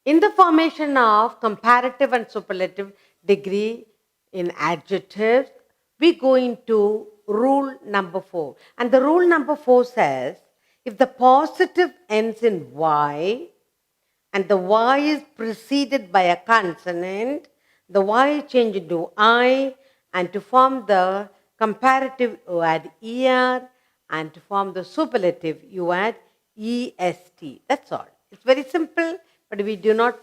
In the formation of comparative and superlative degree in adjectives, we go into rule number 4. And the rule number 4 says, if the positive ends in Y and the Y is preceded by a consonant, the Y change into I, and to form the comparative you add ER, and to form the superlative you add EST. That's all. It's very simple, but we do not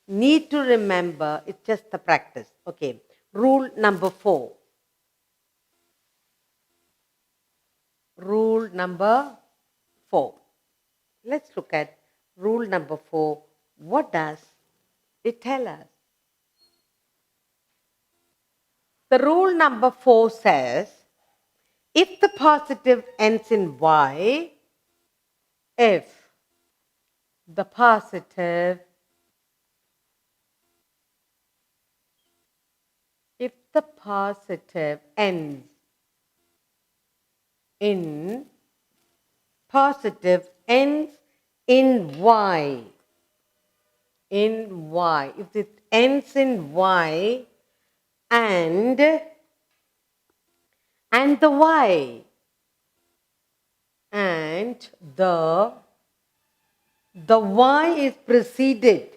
need to remember. It's just the practice. Okay. Rule number 4. Rule number 4. Let's look at rule number 4. What does it tell us? The rule number 4 says, if the positive ends in Y, if the positive ends in Y, if it ends in Y and the Y and the Y is preceded,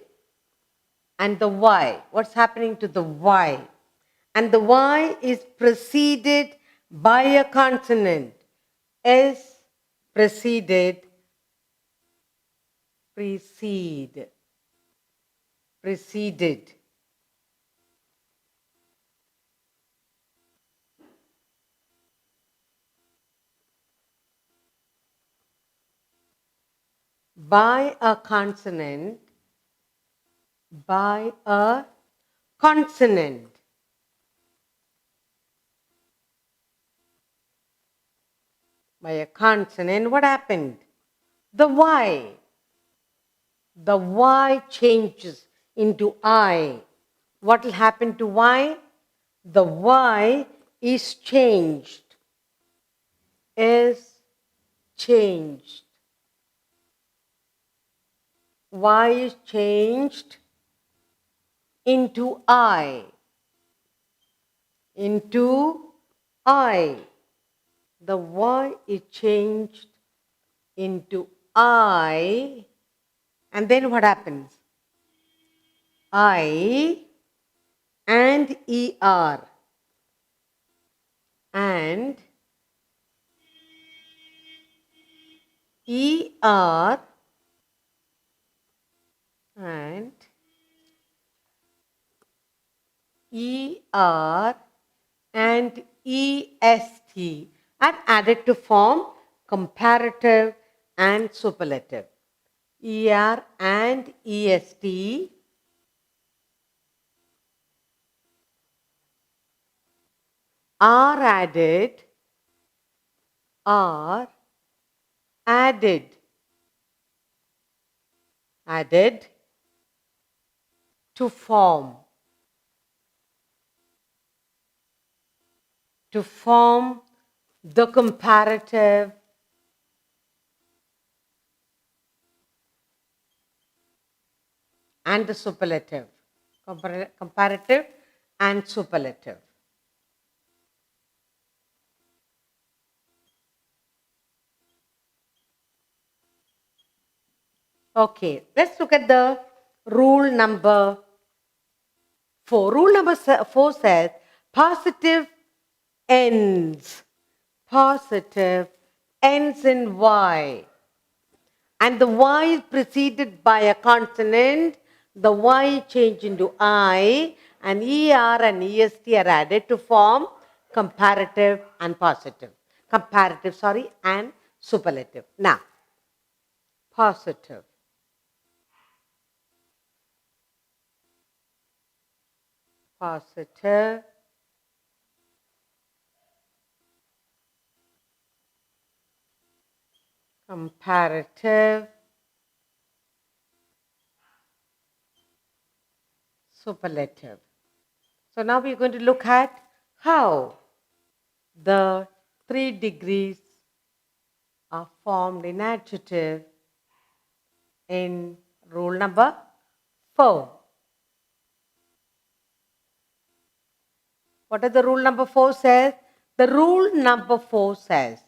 and the Y, what's happening to the Y? And the Y is preceded by a consonant, is preceded by a consonant, what happened? The Y changes into I. What will happen to Y? The Y is changed. Y is changed into I. The Y is changed into I. And then what happens? I and ER. And ER and EST are added to form comparative and superlative. ER and EST are added to form the comparative and the superlative. Comparative and superlative. Okay, let's look at the rule number 4. Rule number 4 says positive ends in Y. And the Y is preceded by a consonant. The Y change into I, and ER and EST are added to form comparative and superlative. Now, positive. Comparative, superlative. So now we're going to look at how the 3 degrees are formed in adjective in rule number 4. What does the rule number 4 says? The rule number 4 says,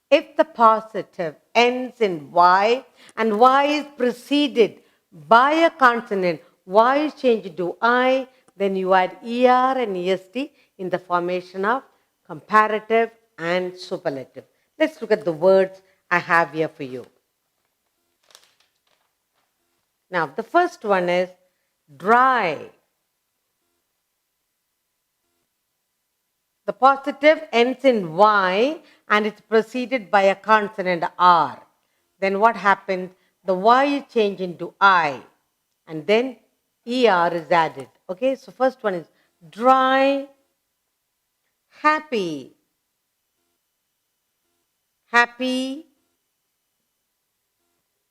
if the positive ends in Y and Y is preceded by a consonant, Y is changed to I, then you add ER and EST in the formation of comparative and superlative. Let's look at the words I have here for you. Now, the first one is dry. The positive ends in Y and it's preceded by a consonant R. Then what happens? The Y is changed into I and then ER is added. Okay, so first one is dry, happy, happy,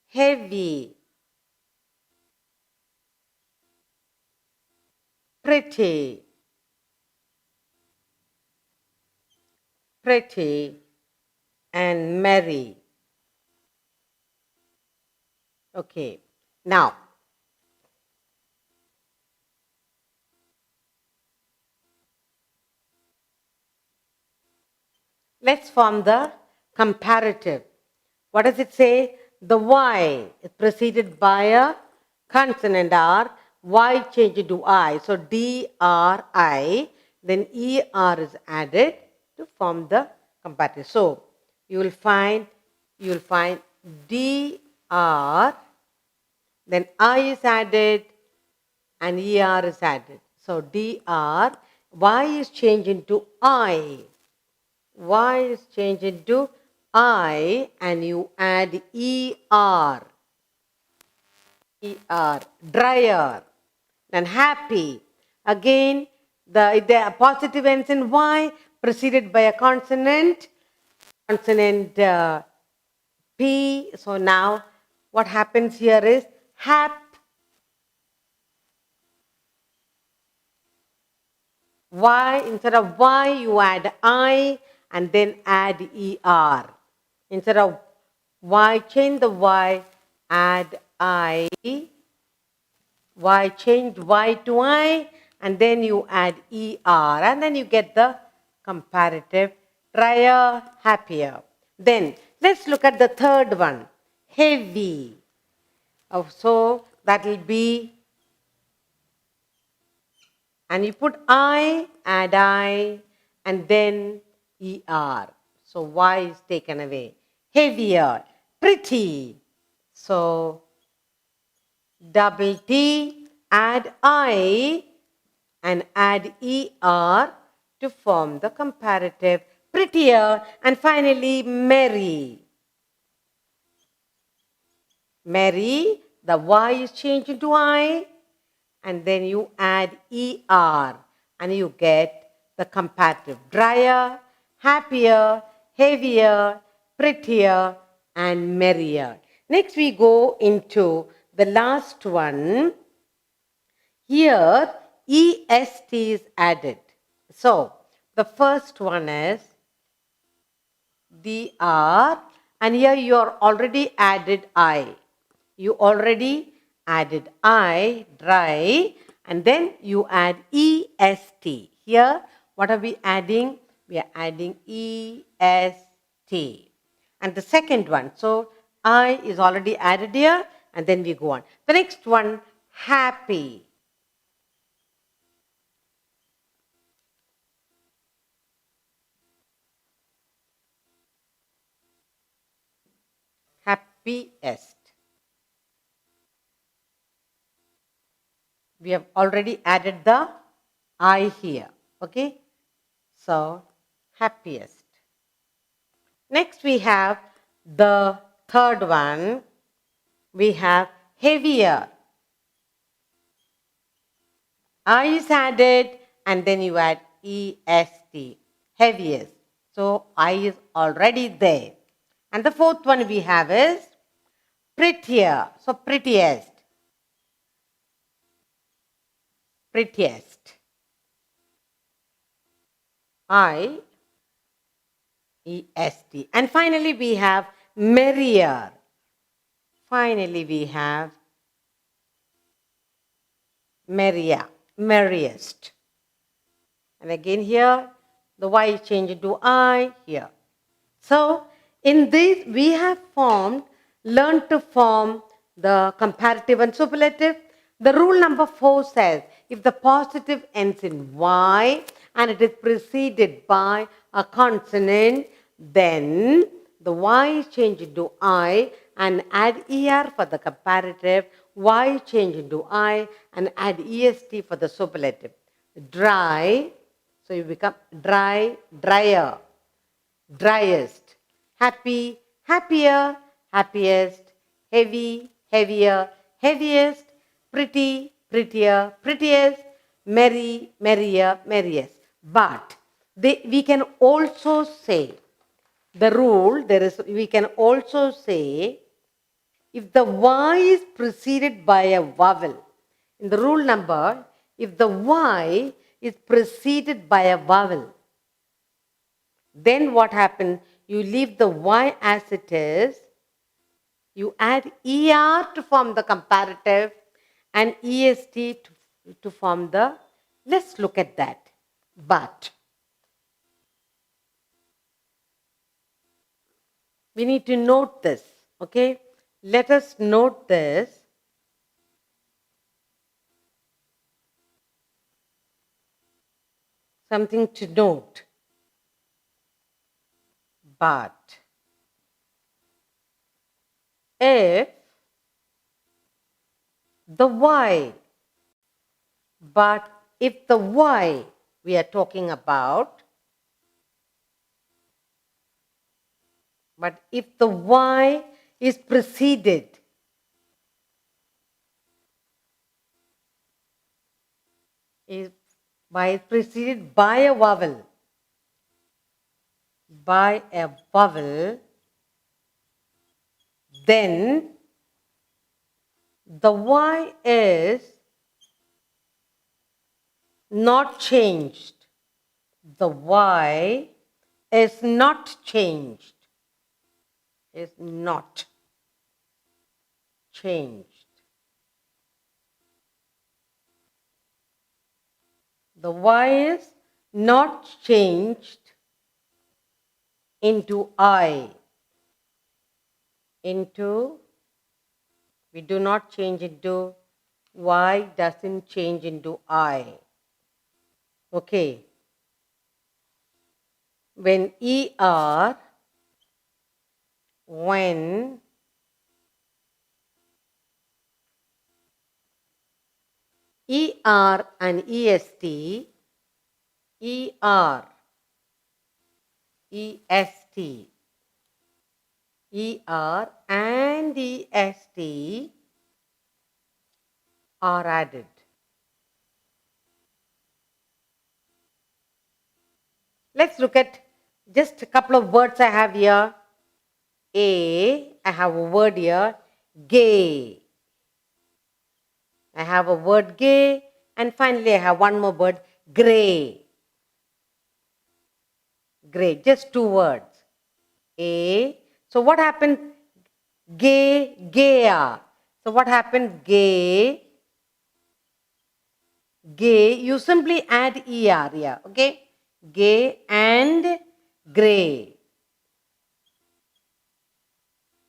heavy, pretty, pretty, and merry. Okay, now let's form the comparative. What does it say? The Y is preceded by a consonant R. Y changed to I. So DRI. Then ER is added to form the comparative. So you will find DR. Then I is added and ER is added. So DR. Y is changed into I. Y is changed into I and you add ER. ER. Dryer. Then happy. Again, the positive ends in Y preceded by a consonant. Consonant P. So now what happens here is hap. Y, instead of Y, you add I and then add ER. Instead of Y, change the Y, add I. Y, change Y to I, and then you add ER. And then you get the comparative, drier, happier. Then, let's look at the third one, heavy. So, that will be, and you put I, add I, and then ER. So Y is taken away. Heavier, pretty. So double T, add I, and add ER to form the comparative. Prettier, and finally merry. Merry, the Y is changed into I, and then you add ER and you get the comparative. Drier, happier, heavier, prettier, and merrier. Next we go into the last one. Here EST is added. So the first one is DR, and here you are already added I. You already added I, dry, and then you add EST. Here, what are we adding? We are adding EST. And the second one, so I is already added here, and then we go on. The next one, happy. Happiest. We have already added the I here. Okay? So, happiest. Next we have the third one. We have heavier. I is added and then you add EST. Heaviest. So, I is already there. And the fourth one we have is prettier. So, prettiest. Prettiest. I, EST. And finally we have merrier. Finally we have merriest. And again here, the Y is changed into I here. So, in this, we have learned to form the comparative and superlative. The rule number 4 says, if the positive ends in Y and it is preceded by a consonant, then the Y is changed into I and add ER for the comparative, Y is changed into I and add EST for the superlative. Dry, so you become dry, drier. Driest, happy, happier, happiest, heavy, heavier, heaviest, pretty, prettier, prettiest, merry, merrier, merriest. But we can also say, the rule, we can also say, if the Y is preceded by a vowel, in the rule number, if the Y is preceded by a vowel, then what happens? You leave the Y as it is, you add ER to form the comparative and EST to form the, let's look at that. But we need to note this, okay? Let us note this. Something to note. But if the Y, we are talking about, but if the Y is preceded by a vowel, then the Y is not changed. The Y is not changed. Is not changed. The Y is not changed into I. We do not change into, Y doesn't change into I. Okay. When ER and EST, ER and EST are added. Let's look at just a couple of words I have here. I have a word here, gay. I have a word gay, and finally I have one more word, grey. Grey, just two words. So what happened? Gay, gayer. So what happened? Gay, you simply add ER here, okay? Gay and grey.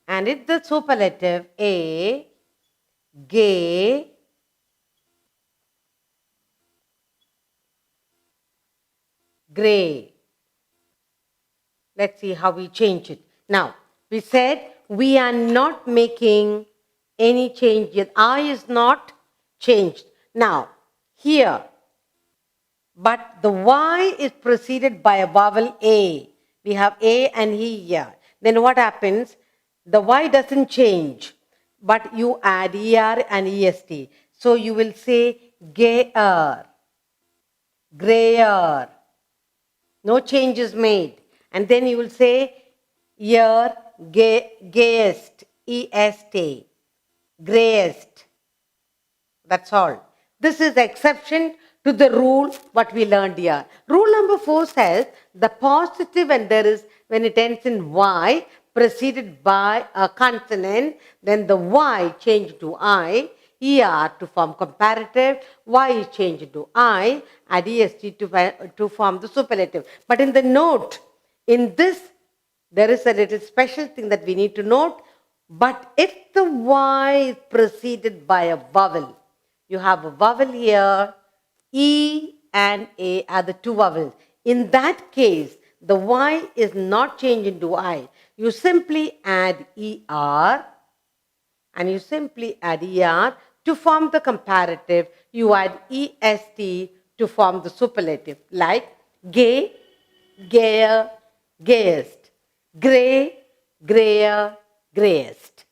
And it's the superlative, gay, grey. Let's see how we change it. Now, we said we are not making any change yet. I is not changed. Now, here, but the Y is preceded by a vowel A. We have A and E here. Then what happens? The Y doesn't change, but you add ER and EST. So you will say gayer, grayer. No change is made. And then you will say year, gayest, EST, greyest. That's all. This is the exception to the rule what we learned here. Rule number 4 says the positive and when it ends in Y preceded by a consonant, then the Y changed to I. ER to form comparative, Y is changed into I, add EST to form the superlative. But in the note, in this, there is a little special thing that we need to note. But if the Y is preceded by a vowel, you have a vowel here, E and A are the two vowels. In that case, the Y is not changed into I. You simply add ER, and you simply add ER to form the comparative. You add EST to form the superlative, like gay, gayer, gayest, grey, grayer, greyest.